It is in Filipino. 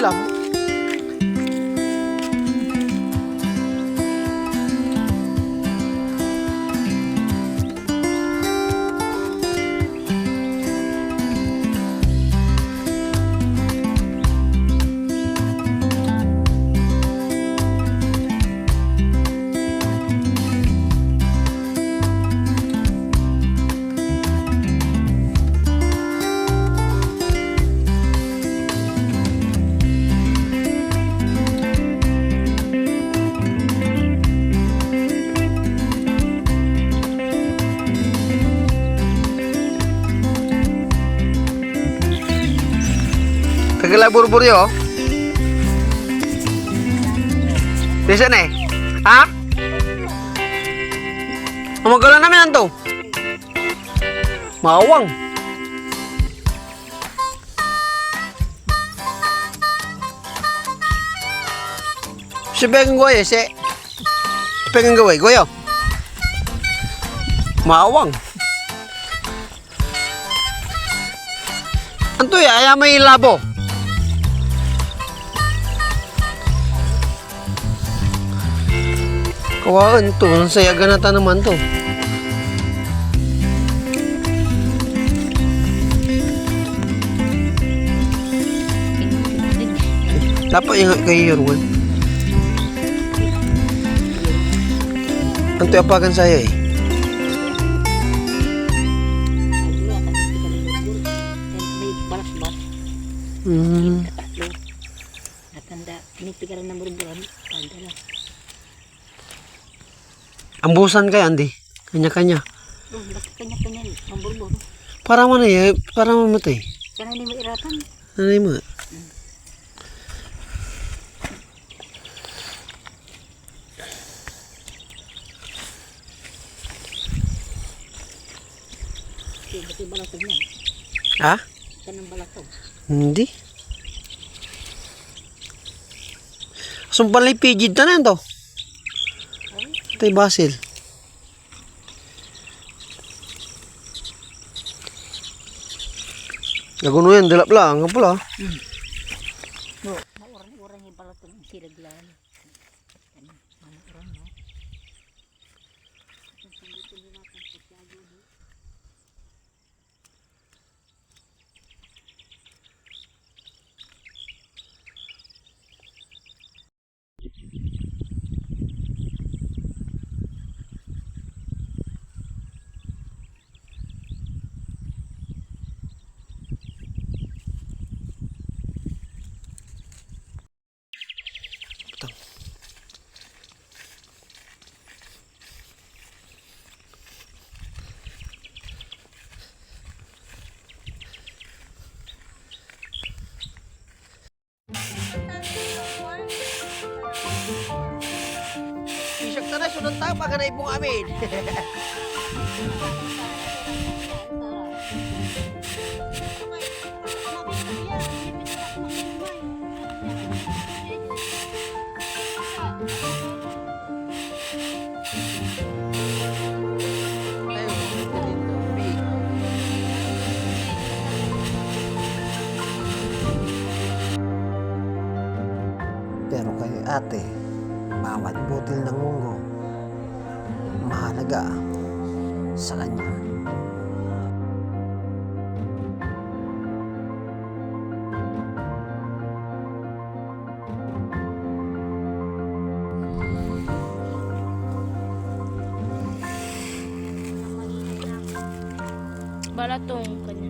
ilam. Kagala burbur yo. Bisa nih. Ha? Umagala namin anto. Mawang. Si pengen gue ya si. Pengen gue yo. Mawang. Anto ya ayam may labo. Kawaan to, ang saya ganata naman to. Dapat ingat kayo Yorwan. Anto apakan saya eh. Ambusan kaya Andi, kanya-kanya. Kanya-kanya mamburbur. Para mana ya? Para mamatay. Karena ini mairatan. Ano mo? Betul balatog na. Ha? Kanang balatog. Hindi. Sumpang lipigid na to. Tay basil. Naguno yan, dilap lang. Nga pala. Orang-orang yung balatog ang siraglan. Orang-orang na. Isak na sunod tayo pag na ipong amin. Pero kay ate, bawat butil ng munggo, mahalaga sa kanya. Balatong kanya.